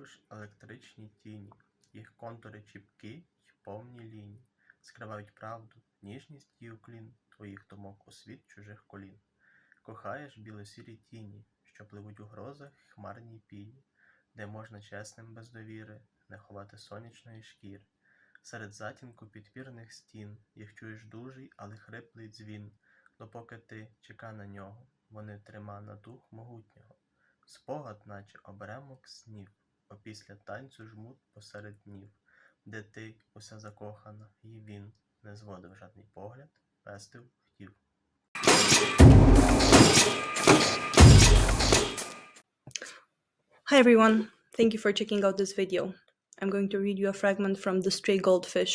любиш електричні тіні, їх контури чіпкі й повні лінії, скривають правду, ніжність і уклін твоїх думок у світ чужих колін. Кохаєш білосірі тіні, що пливуть у грозах й хмарній піні, де можна чесним без довіри не ховати сонячної шкіри. Серед затінку підпірних стін їх чуєш дужий, але хриплий дзвін, допоки ти чека на нього, вони трима на дух могутнього. Спогад, наче оберемок снів, опісля танцю жмут посеред днів, де ти, уся закохана, і він не зводив жадний погляд, пестив, хотів. Hi everyone, thank you for checking out this video. I'm going to read you a fragment from The Stray Goldfish,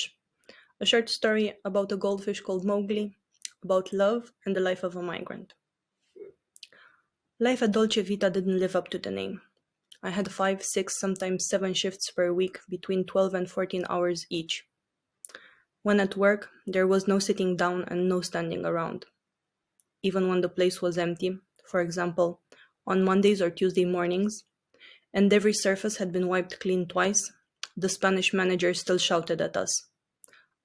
a short story about a goldfish called Mowgli, about love and the life of a migrant. Life at Dolce Vita didn't live up to the name. I had 5, 6, sometimes 7 shifts per week between 12 and 14 hours each. When at work, there was no sitting down and no standing around. Even when the place was empty, for example, on Mondays or Tuesday mornings, and every surface had been wiped clean twice, the Spanish manager still shouted at us.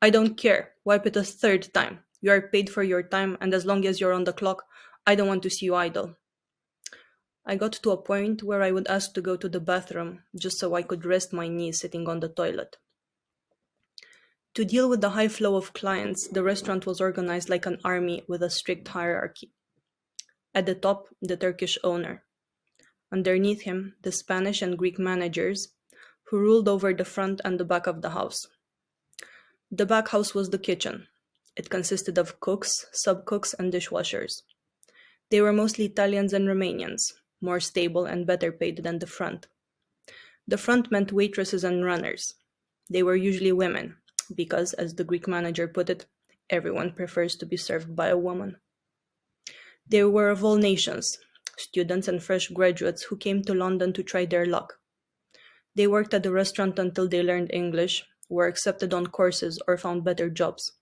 "I don't care, wipe it a third time. You are paid for your time, and as long as you're on the clock, I don't want to see you idle." I got to a point where I would ask to go to the bathroom just so I could rest my knees sitting on the toilet. To deal with the high flow of clients, the restaurant was organized like an army with a strict hierarchy. At the top, the Turkish owner. Underneath him, the Spanish and Greek managers, who ruled over the front and the back of the house. The back house was the kitchen. It consisted of cooks, sub-cooks, and dishwashers. They were mostly Italians and Romanians, more stable and better paid than the front. The front meant waitresses and runners. They were usually women, because, as the Greek manager put it, everyone prefers to be served by a woman. They were of all nations, students and fresh graduates who came to London to try their luck. They worked at the restaurant until they learned English, were accepted on courses, or found better jobs.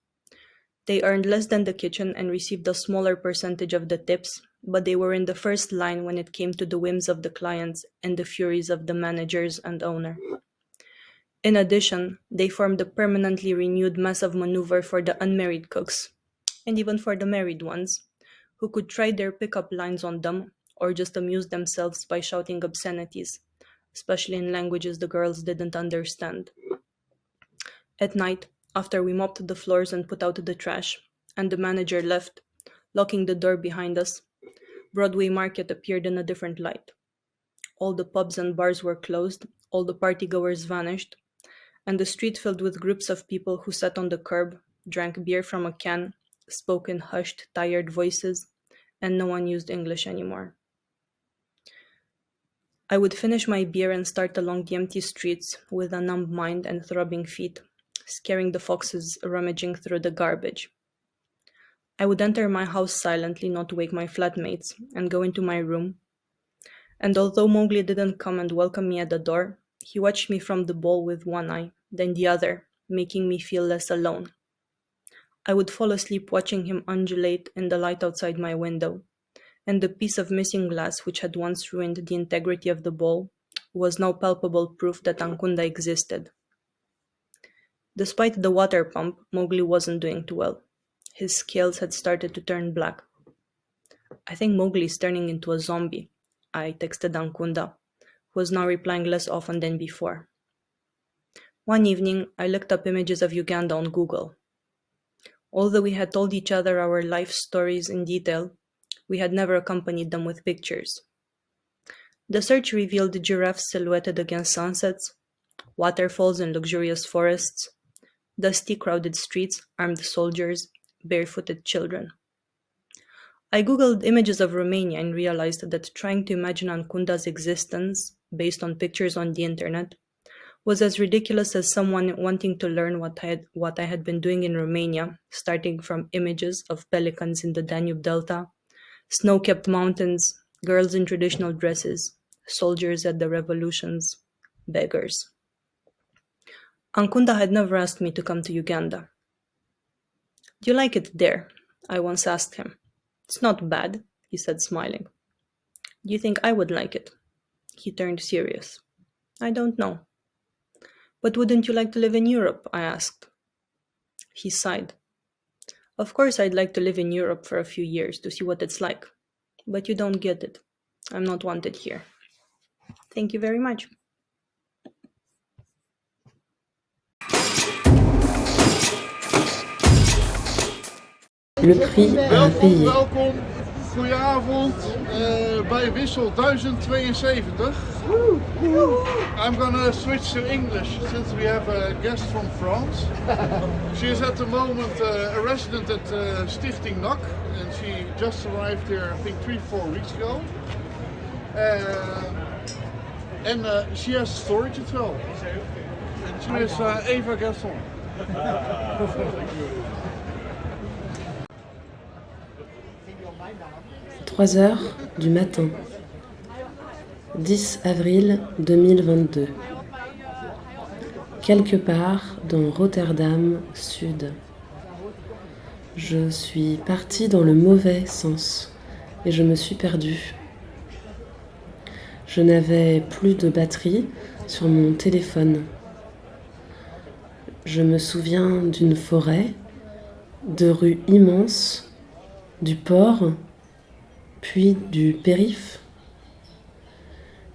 They earned less than the kitchen and received a smaller percentage of the tips, but they were in the first line when it came to the whims of the clients and the furies of the managers and owner. In addition, they formed a permanently renewed mass of maneuver for the unmarried cooks, and even for the married ones, who could try their pickup lines on them or just amuse themselves by shouting obscenities, especially in languages the girls didn't understand. At night, after we mopped the floors and put out the trash, and the manager left, locking the door behind us, Broadway Market appeared in a different light. All the pubs and bars were closed, all the partygoers vanished, and the street filled with groups of people who sat on the curb, drank beer from a can, spoke in hushed, tired voices, and no one used English anymore. I would finish my beer and start along the empty streets with a numb mind and throbbing feet, scaring the foxes rummaging through the garbage. I would enter my house silently, not to wake my flatmates, and go into my room. And although Mowgli didn't come and welcome me at the door, he watched me from the bowl with one eye, then the other, making me feel less alone. I would fall asleep watching him undulate in the light outside my window, and the piece of missing glass which had once ruined the integrity of the bowl was now palpable proof that Ancunda existed. Despite the water pump, Mowgli wasn't doing too well. His scales had started to turn black. "I think Mowgli is turning into a zombie," I texted Ancunda, who was now replying less often than before. One evening, I looked up images of Uganda on Google. Although we had told each other our life stories in detail, we had never accompanied them with pictures. The search revealed giraffes silhouetted against sunsets, waterfalls in luxurious forests, dusty crowded streets, armed soldiers, barefooted children. I googled images of Romania and realized that trying to imagine Ancunda's existence based on pictures on the internet was as ridiculous as someone wanting to learn what I had been doing in Romania, starting from images of pelicans in the Danube Delta, snow-capped mountains, girls in traditional dresses, soldiers at the revolutions, beggars. Ancunda had never asked me to come to Uganda. "Do you like it there?" I once asked him. "It's not bad," he said, smiling. "Do you think I would like it?" He turned serious. I don't know. But wouldn't you like to live in Europe? I asked. He sighed. Of course I'd like to live in Europe for a few years to see what it's like. But you don't get it. I'm not wanted here. Thank you very much. Le prix à payer. Welkom, goedenavond bij wissel 1072. I'm gonna switch to English since we have a guest from France. She is at the moment a resident at Stichting NAC and she just arrived here I think 3-4 weeks ago. And she has a story to tell. And she is Eva Gerson. 3 heures du matin. 10 avril 2022. Quelque part dans Rotterdam Sud. Je suis partie dans le mauvais sens et je me suis perdue. Je n'avais plus de batterie sur mon téléphone. Je me souviens d'une forêt, de rues immenses, du port, puis du périph'.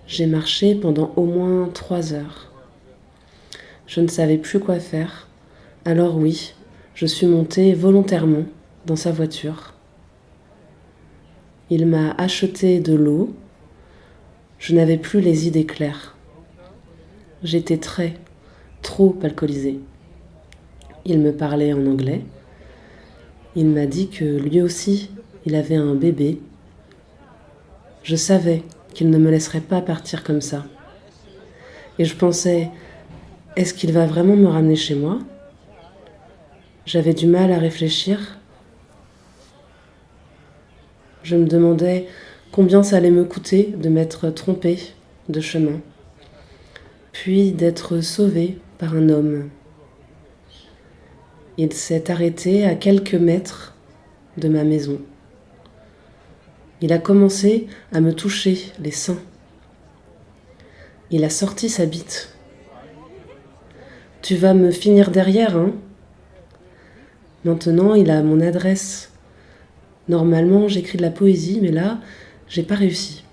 J'ai marché pendant au moins 3 heures. Je ne savais plus quoi faire, alors oui, je suis montée volontairement dans sa voiture. Il m'a acheté de l'eau. Je n'avais plus les idées claires. J'étais trop alcoolisée. Il me parlait en anglais. Il m'a dit que lui aussi, il avait un bébé. Je savais qu'il ne me laisserait pas partir comme ça. Et je pensais, est-ce qu'il va vraiment me ramener chez moi ? J'avais du mal à réfléchir. Je me demandais combien ça allait me coûter de m'être trompée de chemin, puis d'être sauvée par un homme. Il s'est arrêté à quelques mètres de ma maison. Il a commencé à me toucher les seins. Il a sorti sa bite. « Tu vas me finir derrière, hein ?» Maintenant, il a mon adresse. Normalement, j'écris de la poésie, mais là, j'ai pas réussi.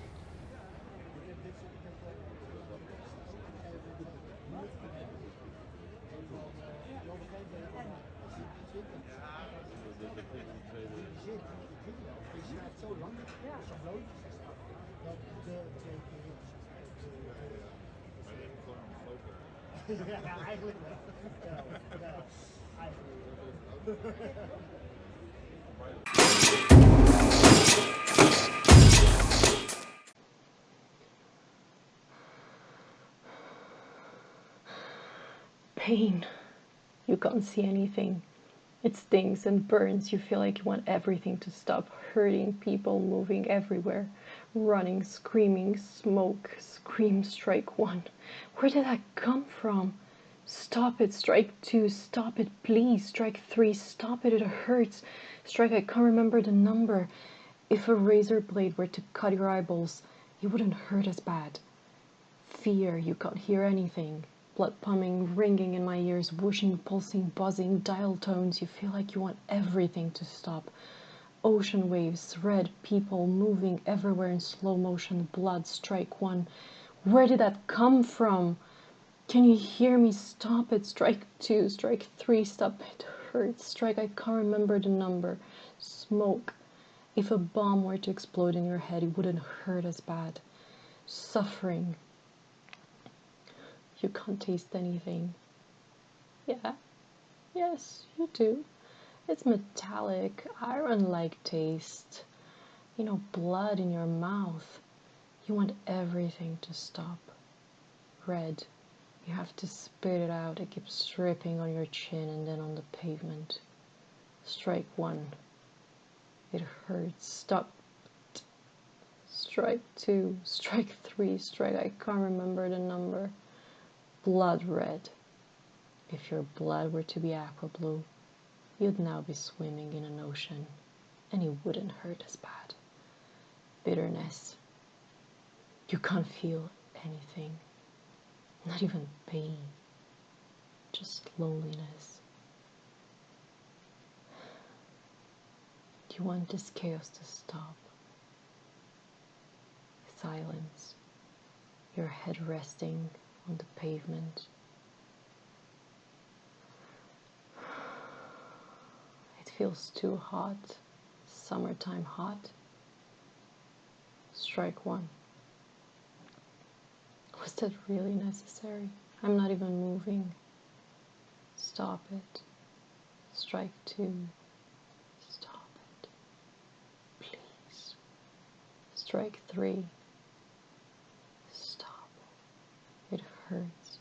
Pain. You can't see anything. It stings and burns. You feel like you want everything to stop. Hurting, people moving everywhere. Running, screaming, smoke, scream, strike 1. Where did that come from? Stop it, strike 2. Stop it, please. Strike 3. Stop it, it hurts. Strike, I can't remember the number. If a razor blade were to cut your eyeballs, it wouldn't hurt as bad. Fear, you can't hear anything. Blood pumping, ringing in my ears, whooshing, pulsing, buzzing, dial tones. You feel like you want everything to stop. Ocean waves, red, people moving everywhere in slow motion. Blood, strike 1. Where did that come from? Can you hear me? Stop it. Strike 2, strike 3, stop it. Hurts. Strike, I can't remember the number. Smoke. If a bomb were to explode in your head, it wouldn't hurt as bad. Suffering. You can't taste anything. Yeah. Yes, you do. It's metallic, iron-like taste. You know, blood in your mouth. You want everything to stop. Red. You have to spit it out. It keeps dripping on your chin and then on the pavement. Strike 1. It hurts. Stop. Strike 2. Strike 3. Strike, I can't remember the number. Blood red. If your blood were to be aqua blue, you'd now be swimming in an ocean, and it wouldn't hurt as bad. Bitterness. You can't feel anything. Not even pain, just loneliness. You want this chaos to stop. Silence, your head resting on the pavement. It feels too hot, summertime hot. Strike one. Was that really necessary? I'm not even moving. Stop it. Strike two. Stop it. Please. Strike three. Stop. It hurts.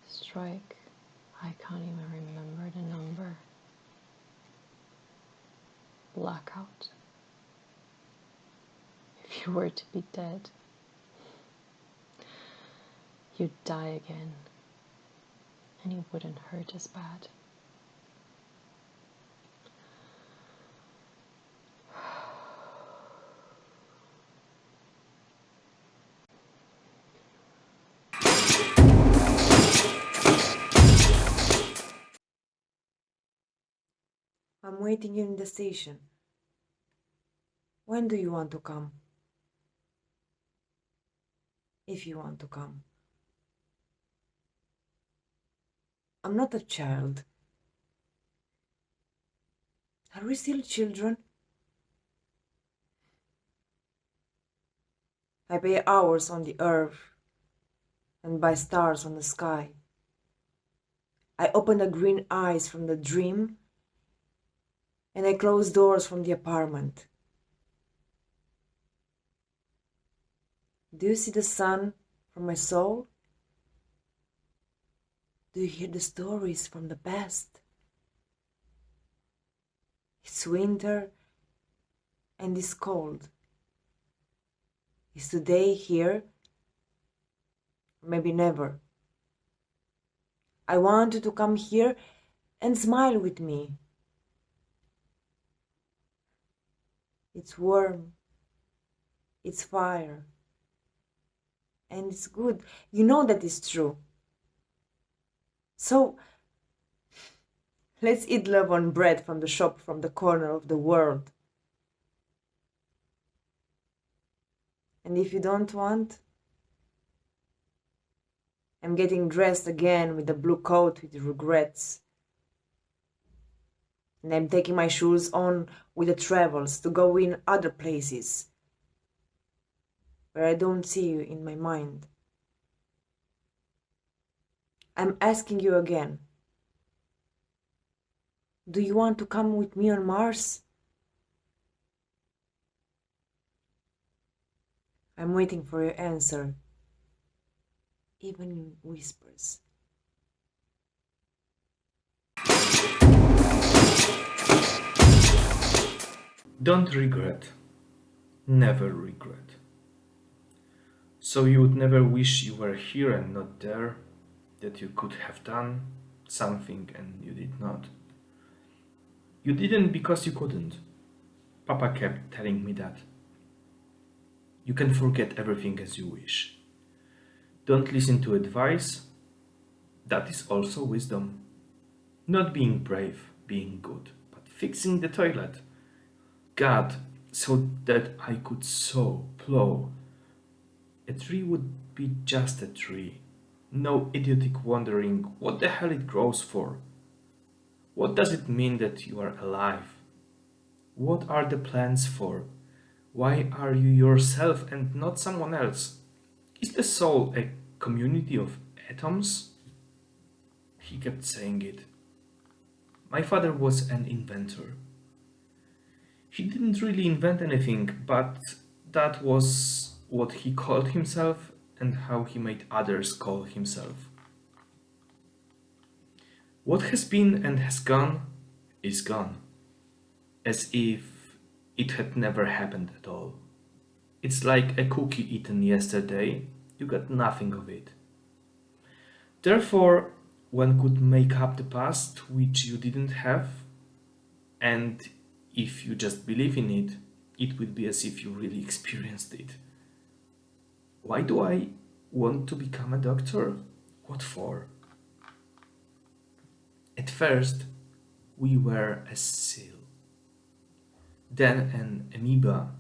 Strike. I can't even remember the number. Blackout. If you were to be dead, you'd die again, and it wouldn't hurt as bad. I'm waiting you in the station. When do you want to come? If you want to come. I'm not a child. Are we still children? I pay hours on the earth and buy stars on the sky. I open the green eyes from the dream and I close doors from the apartment. Do you see the sun from my soul? Do you hear the stories from the past? It's winter and it's cold. Is today here? Maybe never. I want you to come here and smile with me. It's warm. It's fire. And it's good. You know that is true. So, let's eat love on bread from the shop from the corner of the world. And if you don't want, I'm getting dressed again with the blue coat with regrets. And I'm taking my shoes on with the travels to go in other places where I don't see you in my mind. I'm asking you again. Do you want to come with me on Mars? I'm waiting for your answer, even in whispers. Don't regret. Never regret. So you would never wish you were here and not there, that you could have done something and you did not. You didn't because you couldn't. Papa kept telling me that. You can forget everything as you wish. Don't listen to advice. That is also wisdom. Not being brave, being good, but fixing the toilet. God, so that I could sow, plow. A tree would be just a tree. No idiotic wondering what the hell it grows for. What does it mean that you are alive? What are the plans for? Why are you yourself and not someone else? Is the soul a community of atoms? He kept saying it. My father was an inventor. He didn't really invent anything, but that was what he called himself and how he made others call himself. What has been and has gone is gone, as if it had never happened at all. It's like a cookie eaten yesterday, you got nothing of it. Therefore, one could make up the past which you didn't have, and if you just believe in it, it will be as if you really experienced it. Why do I Want to become a doctor? What for? At first, we were a seal, then an amoeba,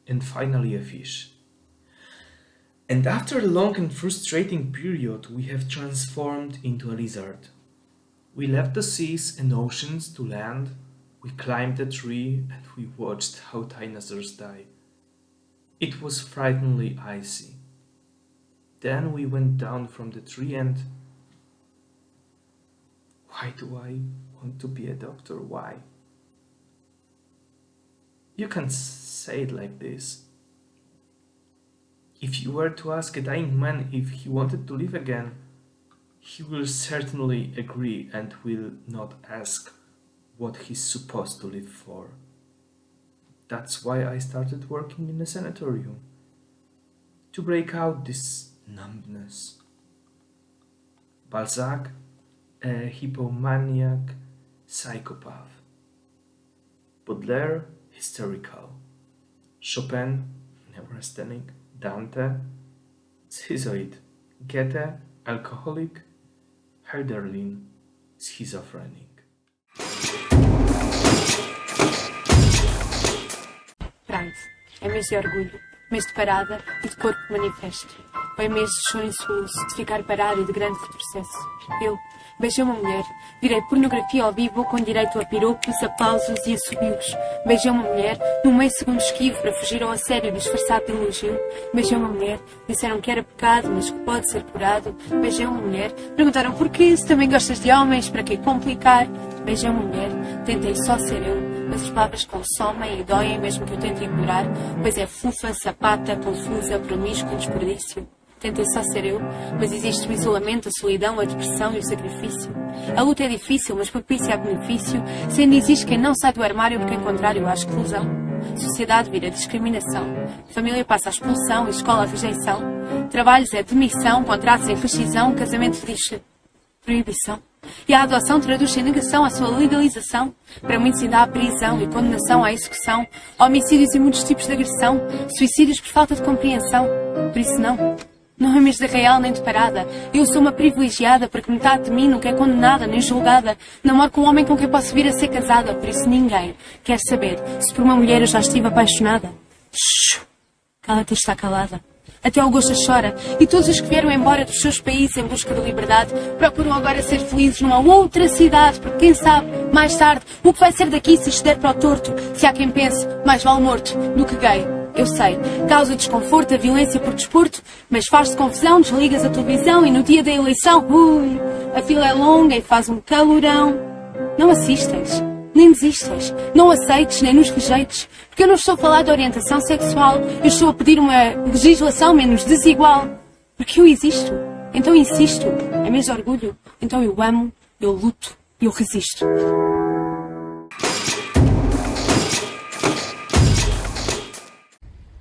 and finally a fish. And after a long and frustrating period, we have transformed into a lizard. We left the seas and oceans to land, we climbed a tree, and we watched how dinosaurs die. It was frighteningly icy. Then we went down from the tree and... Why do I want to be a doctor? Why? You can't say it like this. If you were to ask a dying man if he wanted to live again, he will certainly agree and will not ask what he's supposed to live for. That's why I started working in a sanatorium, to break out this numbness. Balzac, a hypomaniac psychopath. Baudelaire, hysterical. Chopin, neurasthenic. Dante, schizoid. Goethe, alcoholic. Herderlin, schizophrenic. Pronto, é mês de orgulho, mês de parada e de corpo manifesto. Ou é mês de choro insoluço, de ficar parado e de grande retrocesso. Eu beijei uma mulher, virei pornografia ao vivo com direito a piropos, aplausos e assobios. Beijei uma mulher, num meio segundo esquivo para fugir ao assédio disfarçado de elogio. Beijei uma mulher, disseram que era pecado, mas que pode ser curado. Beijei uma mulher, perguntaram porquê, se também gostas de homens, para que complicar? Beijei uma mulher, tentei só ser eu, mas as palavras consomem e doem mesmo que eu tente ignorar, pois é fufa, sapata, confusa, promíscuo, desperdício. Tentei só ser eu, mas existe o isolamento, a solidão, a depressão e o sacrifício. A luta é difícil, mas propícia a benefício, se ainda existe quem não sai do armário porque é contrário à exclusão. Sociedade vira discriminação, família passa a expulsão e escola a rejeição. Trabalhos é demissão, contratos é rescisão, casamento diz proibição. E a adoção traduz em negação à sua legalização. Para muitos ainda há prisão e condenação à execução, homicídios e muitos tipos de agressão, suicídios por falta de compreensão. Por isso não é mês de real nem de parada. Eu sou uma privilegiada porque metade de mim nunca é condenada nem julgada. Namoro com um homem com quem posso vir a ser casada, por isso ninguém quer saber se por uma mulher eu já estive apaixonada. Shhh, cala-te e está calada. Até Augusta chora, e todos os que vieram embora dos seus países em busca de liberdade procuram agora ser felizes numa outra cidade, porque quem sabe, mais tarde, o que vai ser daqui se isto der para o torto. Se há quem pense, mais vale morto do que gay. Eu sei, causa desconforto a violência por desporto, mas faz-te confusão, desligas a televisão e no dia da eleição, a fila é longa e faz um calorão. Não assistas, nem desistas, não aceites, nem nos rejeites, porque eu não estou a falar de orientação sexual, eu estou a pedir uma legislação menos desigual. Porque eu existo, então insisto, é mês de orgulho, então eu amo, eu luto e eu resisto.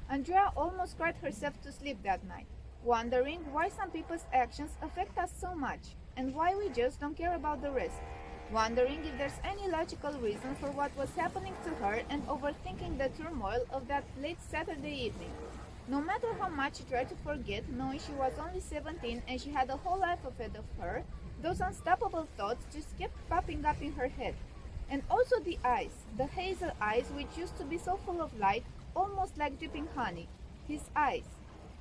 Andreea almost cried herself to sleep that night, wondering why some people's actions affect us so much, and why we just don't care about the rest. Wondering if there's any logical reason for what was happening to her and overthinking the turmoil of that late Saturday evening. No matter how much she tried to forget, knowing she was only 17 and she had a whole life ahead of her, those unstoppable thoughts just kept popping up in her head. And also the eyes, the hazel eyes which used to be so full of light, almost like dripping honey. His eyes.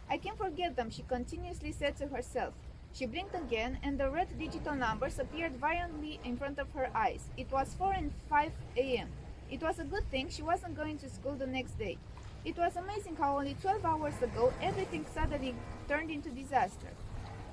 I can't forget them, she continuously said to herself. She blinked again, and the red digital numbers appeared violently in front of her eyes. It was 4 and 5 a.m. It was a good thing she wasn't going to school the next day. It was amazing how only 12 hours ago everything suddenly turned into disaster.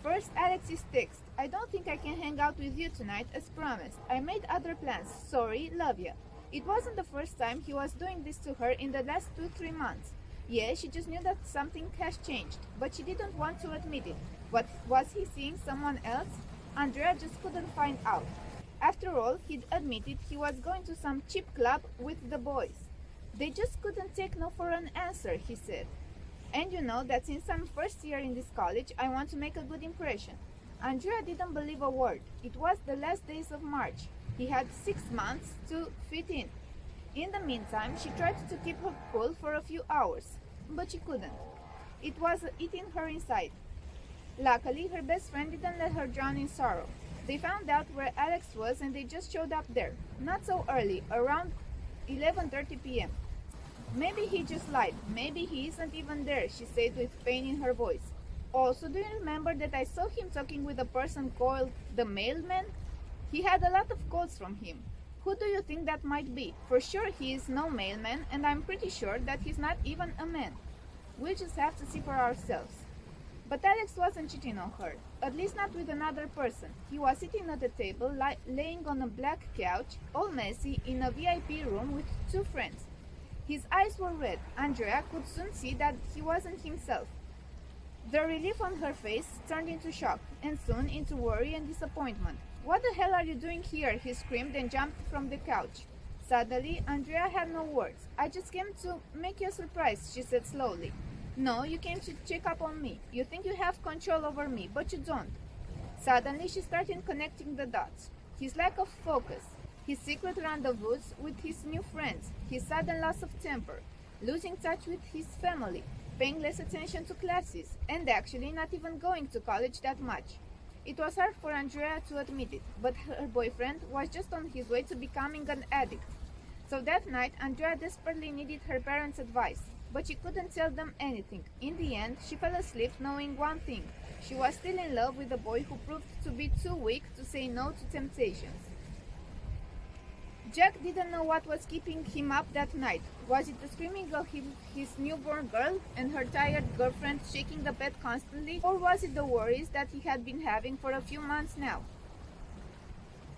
First, Alex's text. I don't think I can hang out with you tonight as promised. I made other plans. Sorry, love ya. It wasn't the first time he was doing this to her in the last 2-3 months. Yeah, she just knew that something has changed, but she didn't want to admit it. What was he seeing someone else? Andreea just couldn't find out. After all, he'd admitted he was going to some cheap club with the boys. They just couldn't take no for an answer, he said. And you know that since I'm first year in this college, I want to make a good impression. Andreea didn't believe a word. It was the last days of March. He had 6 months to fit in. In the meantime, she tried to keep her cool for a few hours, but she couldn't. It was eating her inside. Luckily, her best friend didn't let her drown in sorrow. They found out where Alex was and they just showed up there. Not so early, around 11:30 p.m. Maybe he just lied. Maybe he isn't even there, she said with pain in her voice. Also, do you remember that I saw him talking with a person called the mailman? He had a lot of calls from him. Who do you think that might be? For sure he is no mailman, and I'm pretty sure that he's not even a man. We'll just have to see for ourselves. But Alex wasn't cheating on her, at least not with another person. He was sitting at a table, laying on a black couch, all messy, in a VIP room with two friends. His eyes were red. Andreea could soon see that he wasn't himself. The relief on her face turned into shock, and soon into worry and disappointment. What the hell are you doing here? He screamed and jumped from the couch. Suddenly, Andreea had no words. I just came to make you a surprise, she said slowly. No, you came to check up on me. You think you have control over me, but you don't. Suddenly, she started connecting the dots. His lack of focus, his secret rendezvous with his new friends, his sudden loss of temper, losing touch with his family, paying less attention to classes, and actually not even going to college that much. It was hard for Andreea to admit it, but her boyfriend was just on his way to becoming an addict. So that night, Andreea desperately needed her parents' advice, but she couldn't tell them anything. In the end, she fell asleep knowing one thing. She was still in love with a boy who proved to be too weak to say no to temptations. Jack didn't know what was keeping him up that night. Was it the screaming of his newborn girl and her tired girlfriend shaking the bed constantly, or was it the worries that he had been having for a few months now?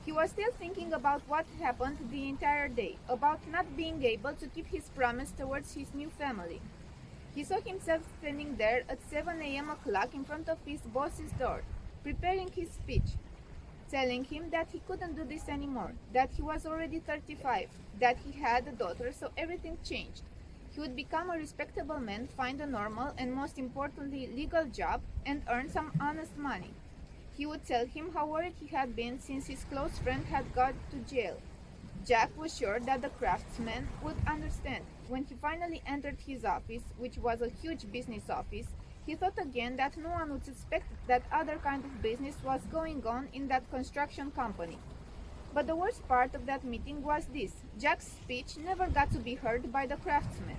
He was still thinking about what happened the entire day, about not being able to keep his promise towards his new family. He saw himself standing there at 7 a.m. in front of his boss's door, preparing his speech, telling him that he couldn't do this anymore, that he was already 35, that he had a daughter, so everything changed. He would become a respectable man, find a normal and most importantly legal job, and earn some honest money. He would tell him how worried he had been since his close friend had gone to jail. Jack was sure that the craftsman would understand. When he finally entered his office, which was a huge business office, he thought again that no one would suspect that other kind of business was going on in that construction company. But the worst part of that meeting was this. Jack's speech never got to be heard by the craftsman.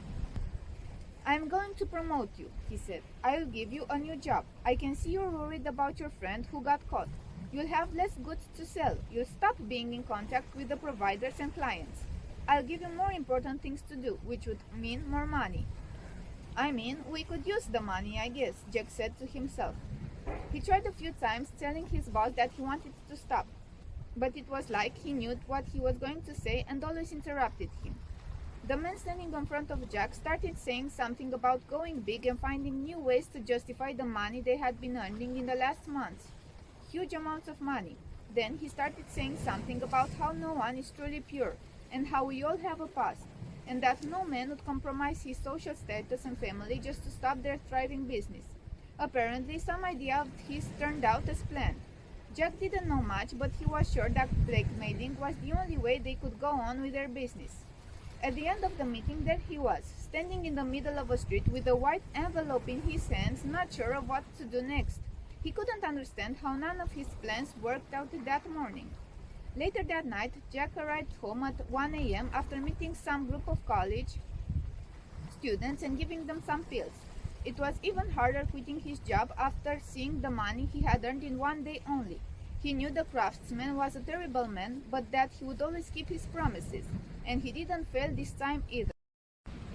I'm going to promote you, he said. I'll give you a new job. I can see you're worried about your friend who got caught. You'll have less goods to sell. You'll stop being in contact with the providers and clients. I'll give you more important things to do, which would mean more money. I mean, we could use the money, I guess, Jack said to himself. He tried a few times telling his boss that he wanted to stop, but it was like he knew what he was going to say and always interrupted him. The man standing in front of Jack started saying something about going big and finding new ways to justify the money they had been earning in the last months. Huge amounts of money. Then he started saying something about how no one is truly pure, and how we all have a past, and that no man would compromise his social status and family just to stop their thriving business. Apparently, some idea of his turned out as planned. Jack didn't know much, but he was sure that blackmailing was the only way they could go on with their business. At the end of the meeting, there he was, standing in the middle of a street with a white envelope in his hands, not sure of what to do next. He couldn't understand how none of his plans worked out that morning. Later that night, Jack arrived home at 1 a.m. after meeting some group of college students and giving them some pills. It was even harder quitting his job after seeing the money he had earned in one day only. He knew the craftsman was a terrible man, but that he would always keep his promises, and he didn't fail this time either.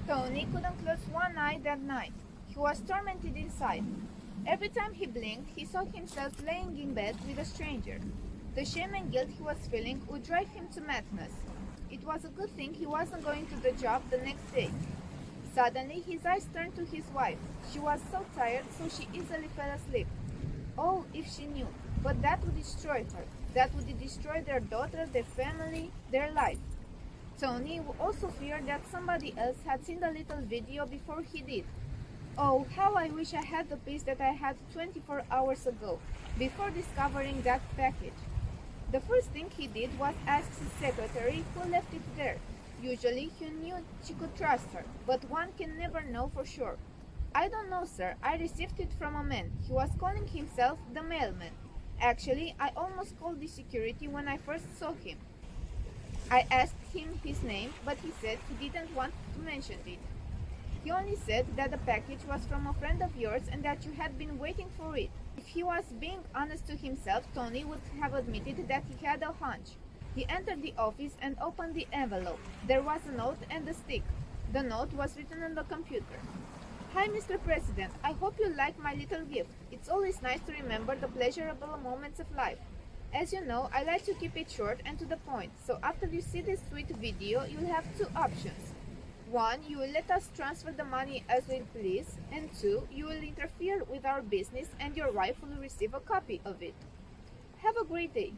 Tony couldn't close one eye that night. He was tormented inside. Every time he blinked, he saw himself laying in bed with a stranger. The shame and guilt he was feeling would drive him to madness. It was a good thing he wasn't going to the job the next day. Suddenly, his eyes turned to his wife. She was so tired, so she easily fell asleep. Oh, if she knew. But that would destroy her. That would destroy their daughter, their family, their life. Tony also feared that somebody else had seen the little video before he did. Oh, how I wish I had the peace that I had 24 hours ago, before discovering that package. The first thing he did was ask his secretary who left it there. Usually he knew she could trust her, but one can never know for sure. I don't know, sir. I received it from a man. He was calling himself the mailman. Actually, I almost called the security when I first saw him. I asked him his name, but he said he didn't want to mention it. He only said that the package was from a friend of yours and that you had been waiting for it. If he was being honest to himself, Tony would have admitted that he had a hunch. He entered the office and opened the envelope. There was a note and a stick. The note was written on the computer. Hi, Mr. President. I hope you like my little gift. It's always nice to remember the pleasurable moments of life. As you know, I like to keep it short and to the point, so after you see this sweet video, you'll have two options. 1. You will let us transfer the money as we please, and 2. You will interfere with our business and your wife will receive a copy of it. Have a great day.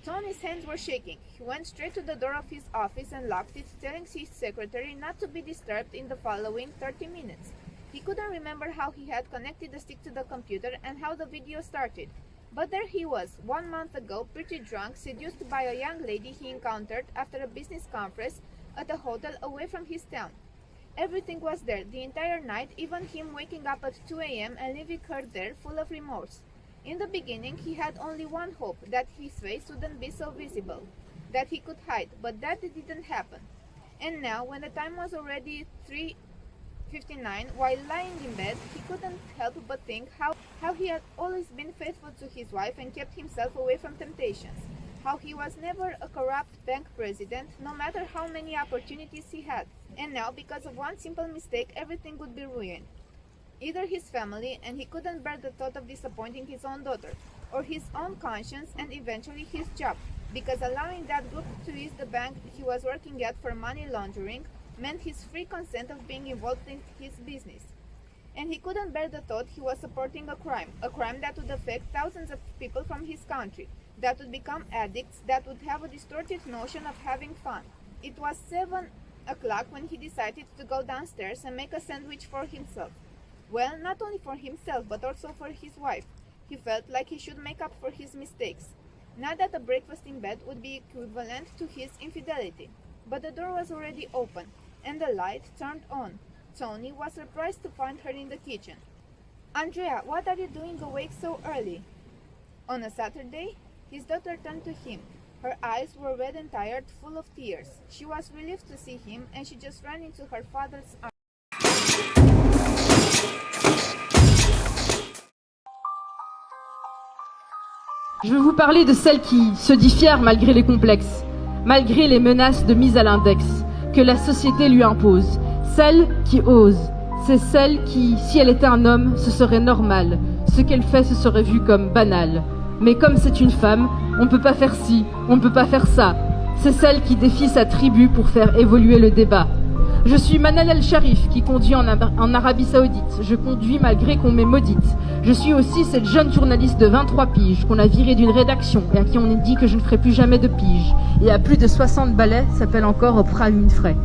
Tony's hands were shaking. He went straight to the door of his office and locked it, telling his secretary not to be disturbed in the following 30 minutes. He couldn't remember how he had connected the stick to the computer and how the video started. But there he was, 1 month ago, pretty drunk, seduced by a young lady he encountered after a business conference at a hotel away from his town. Everything was there, the entire night, even him waking up at 2 a.m. and leaving her there full of remorse. In the beginning, he had only one hope, that his face wouldn't be so visible, that he could hide, but that didn't happen. And now, when the time was already 3:59, while lying in bed, he couldn't help but think how he had always been faithful to his wife and kept himself away from temptations. How he was never a corrupt bank president, no matter how many opportunities he had. And now, because of one simple mistake, everything would be ruined. Either his family, and he couldn't bear the thought of disappointing his own daughter, or his own conscience and eventually his job, because allowing that group to use the bank he was working at for money laundering meant his free consent of being involved in his business. And he couldn't bear the thought he was supporting a crime that would affect thousands of people from his country, that would become addicts, that would have a distorted notion of having fun. It was 7 o'clock when he decided to go downstairs and make a sandwich for himself. Well, not only for himself, but also for his wife. He felt like he should make up for his mistakes. Not that a breakfast in bed would be equivalent to his infidelity. But the door was already open, and the light turned on. Tony was surprised to find her in the kitchen. Andreea, what are you doing awake so early? On a Saturday? His daughter turned to him. Her eyes were red and tired, full of tears. She was relieved to see him, and she just ran into her father's arms. Je veux vous parler de celle qui se dit fière malgré les complexes, malgré les menaces de mise à l'index que la société lui impose. Celle qui ose, c'est celle qui, si elle était un homme, ce serait normal. Ce qu'elle fait, ce serait vu comme banal. Mais comme c'est une femme, on ne peut pas faire ci, on ne peut pas faire ça. C'est celle qui défie sa tribu pour faire évoluer le débat. Je suis Manal El-Sharif qui conduit en Arabie Saoudite. Je conduis malgré qu'on m'ait maudite. Je suis aussi cette jeune journaliste de 23 piges qu'on a virée d'une rédaction et à qui on a dit que je ne ferai plus jamais de pige. Et à plus de 60 balais, s'appelle encore Oprah Winfrey.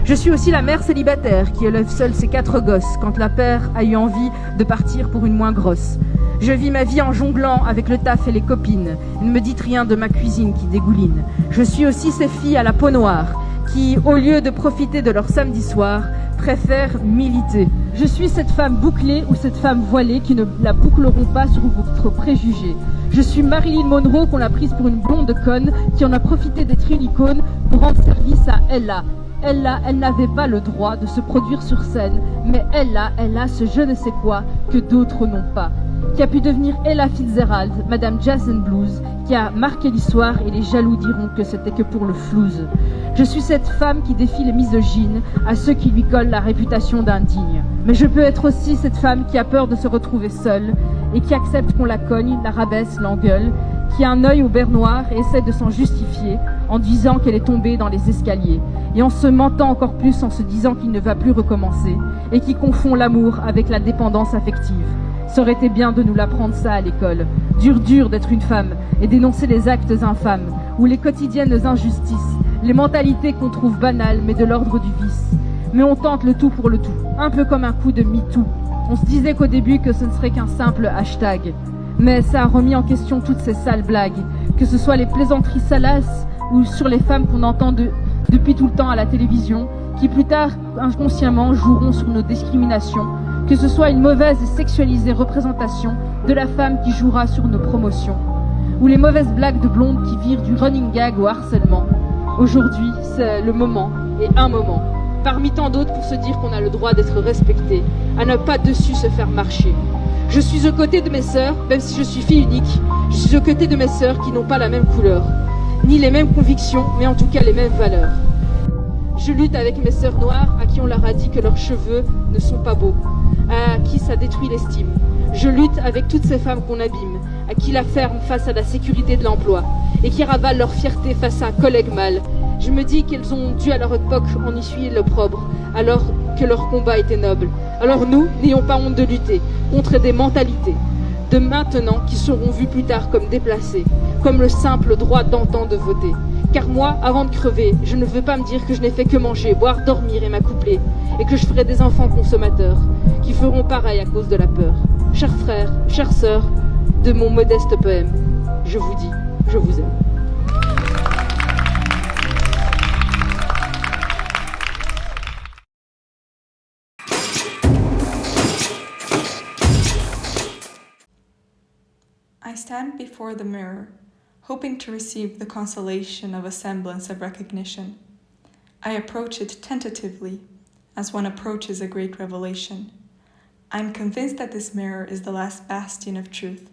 Je suis aussi la mère célibataire qui élève seule ses 4 gosses quand la père a eu envie de partir pour une moins grosse. Je vis ma vie en jonglant avec le taf et les copines. Ne me dites rien de ma cuisine qui dégouline. Je suis aussi ces filles à la peau noire qui, au lieu de profiter de leur samedi soir, préfèrent militer. Je suis cette femme bouclée ou cette femme voilée qui ne la boucleront pas sur votre préjugé. Je suis Marilyn Monroe qu'on a prise pour une blonde conne qui en a profité d'être une icône pour rendre service à Ella. Elle n'avait pas le droit de se produire sur scène, mais elle a ce je ne sais quoi que d'autres n'ont pas. Qui a pu devenir Ella Fitzgerald, Madame Jazz and Blues, qui a marqué l'histoire et les jaloux diront que c'était que pour le flouze. Je suis cette femme qui défie les misogynes à ceux qui lui collent la réputation d'indigne. Mais je peux être aussi cette femme qui a peur de se retrouver seule et qui accepte qu'on la cogne, la rabaisse, l'engueule, qui a un œil au beurre noir et essaie de s'en justifier en disant qu'elle est tombée dans les escaliers et en se mentant encore plus en se disant qu'il ne va plus recommencer et qui confond l'amour avec la dépendance affective. Ça aurait été bien de nous l'apprendre ça à l'école. Dur d'être une femme et dénoncer les actes infâmes ou les quotidiennes injustices, les mentalités qu'on trouve banales mais de l'ordre du vice. Mais on tente le tout pour le tout, un peu comme un coup de MeToo. On se disait qu'au début que ce ne serait qu'un simple hashtag. Mais ça a remis en question toutes ces sales blagues, que ce soit les plaisanteries salaces ou sur les femmes qu'on entend depuis tout le temps à la télévision, qui plus tard, inconsciemment, joueront sur nos discriminations, que ce soit une mauvaise et sexualisée représentation de la femme qui jouera sur nos promotions, ou les mauvaises blagues de blondes qui virent du running gag au harcèlement. Aujourd'hui, c'est le moment, et un moment, parmi tant d'autres pour se dire qu'on a le droit d'être respecté, à ne pas dessus se faire marcher. Je suis aux côtés de mes sœurs, même si je suis fille unique, je suis aux côtés de mes sœurs qui n'ont pas la même couleur, ni les mêmes convictions, mais en tout cas les mêmes valeurs. Je lutte avec mes sœurs noires à qui on leur a dit que leurs cheveux ne sont pas beaux, à qui ça détruit l'estime. Je lutte avec toutes ces femmes qu'on abîme, à qui la ferme face à la sécurité de l'emploi et qui ravalent leur fierté face à un collègue mâle. Je me dis qu'elles ont dû à leur époque en essuyer l'opprobre, alors que leur combat était noble. Alors nous, n'ayons pas honte de lutter contre des mentalités de maintenant qui seront vues plus tard comme déplacées, comme le simple droit d'antan de voter. Car moi, avant de crever, je ne veux pas me dire que je n'ai fait que manger, boire, dormir et m'accoupler, et que je ferai des enfants consommateurs, qui feront pareil à cause de la peur. Chers frères, chères sœurs, de mon modeste poème, je vous dis, je vous aime. I stand before the mirror, hoping to receive the consolation of a semblance of recognition. I approach it tentatively, as one approaches a great revelation. I am convinced that this mirror is the last bastion of truth,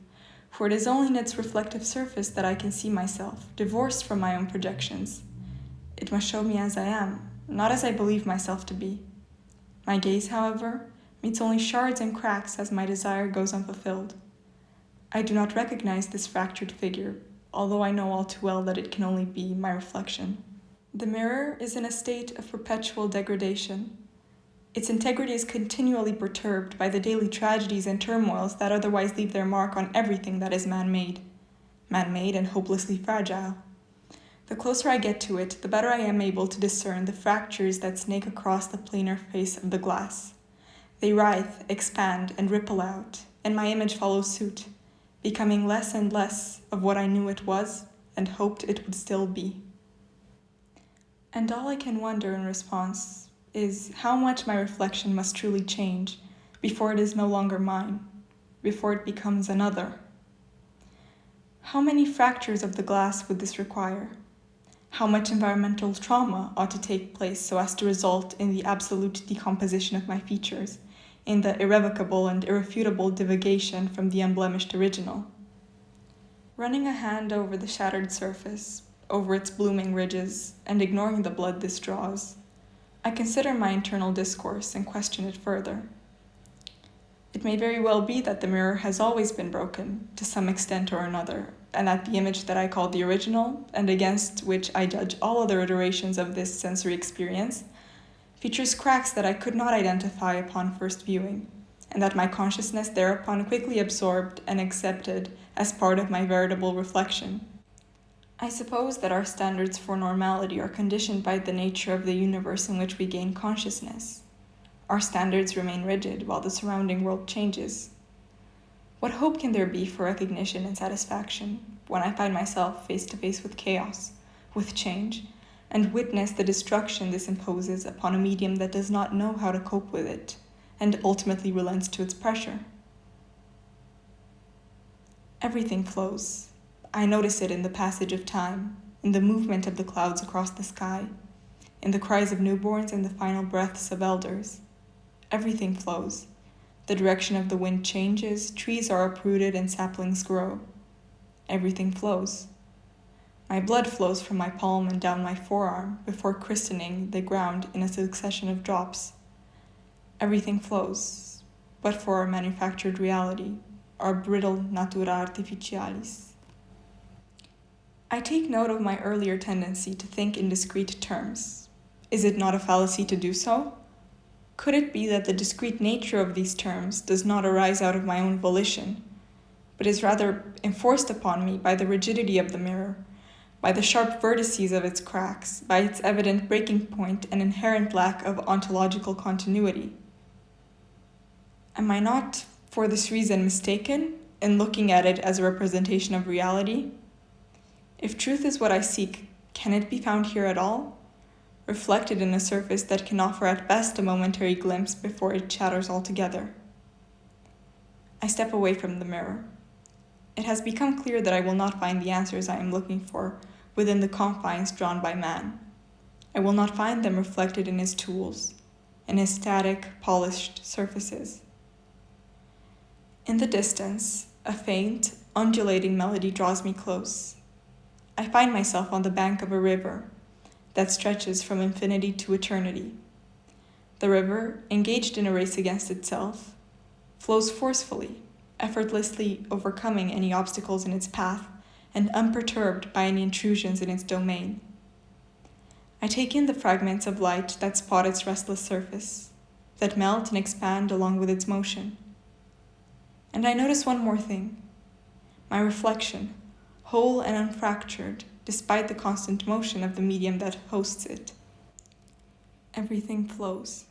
for it is only in its reflective surface that I can see myself, divorced from my own projections. It must show me as I am, not as I believe myself to be. My gaze, however, meets only shards and cracks as my desire goes unfulfilled. I do not recognize this fractured figure, although I know all too well that it can only be my reflection. The mirror is in a state of perpetual degradation. Its integrity is continually perturbed by the daily tragedies and turmoils that otherwise leave their mark on everything that is man-made and hopelessly fragile. The closer I get to it, the better I am able to discern the fractures that snake across the planar face of the glass. They writhe, expand, and ripple out, and my image follows suit, becoming less and less of what I knew it was and hoped it would still be. And all I can wonder in response is how much my reflection must truly change before it is no longer mine, before it becomes another. How many fractures of the glass would this require? How much environmental trauma ought to take place so as to result in the absolute decomposition of my features, in the irrevocable and irrefutable divagation from the unblemished original? Running a hand over the shattered surface, over its blooming ridges, and ignoring the blood this draws, I consider my internal discourse and question it further. It may very well be that the mirror has always been broken, to some extent or another, and that the image that I call the original, and against which I judge all other iterations of this sensory experience, features cracks that I could not identify upon first viewing, and that my consciousness thereupon quickly absorbed and accepted as part of my veritable reflection. I suppose that our standards for normality are conditioned by the nature of the universe in which we gain consciousness. Our standards remain rigid while the surrounding world changes. What hope can there be for recognition and satisfaction when I find myself face to face with chaos, with change, and witness the destruction this imposes upon a medium that does not know how to cope with it, and ultimately relents to its pressure? Everything flows. I notice it in the passage of time, in the movement of the clouds across the sky, in the cries of newborns and the final breaths of elders. Everything flows. The direction of the wind changes, trees are uprooted and saplings grow. Everything flows. My blood flows from my palm and down my forearm before christening the ground in a succession of drops. Everything flows, but for our manufactured reality, our brittle natura artificialis. I take note of my earlier tendency to think in discrete terms. Is it not a fallacy to do so? Could it be that the discrete nature of these terms does not arise out of my own volition, but is rather enforced upon me by the rigidity of the mirror, by the sharp vertices of its cracks, by its evident breaking point and inherent lack of ontological continuity? Am I not, for this reason, mistaken in looking at it as a representation of reality? If truth is what I seek, can it be found here at all, reflected in a surface that can offer at best a momentary glimpse before it shatters altogether? I step away from the mirror. It has become clear that I will not find the answers I am looking for within the confines drawn by man. I will not find them reflected in his tools, in his static, polished surfaces. In the distance, a faint, undulating melody draws me close. I find myself on the bank of a river that stretches from infinity to eternity. The river, engaged in a race against itself, flows forcefully, effortlessly overcoming any obstacles in its path and unperturbed by any intrusions in its domain. I take in the fragments of light that spot its restless surface, that melt and expand along with its motion. And I notice one more thing. My reflection, whole and unfractured, despite the constant motion of the medium that hosts it. Everything flows.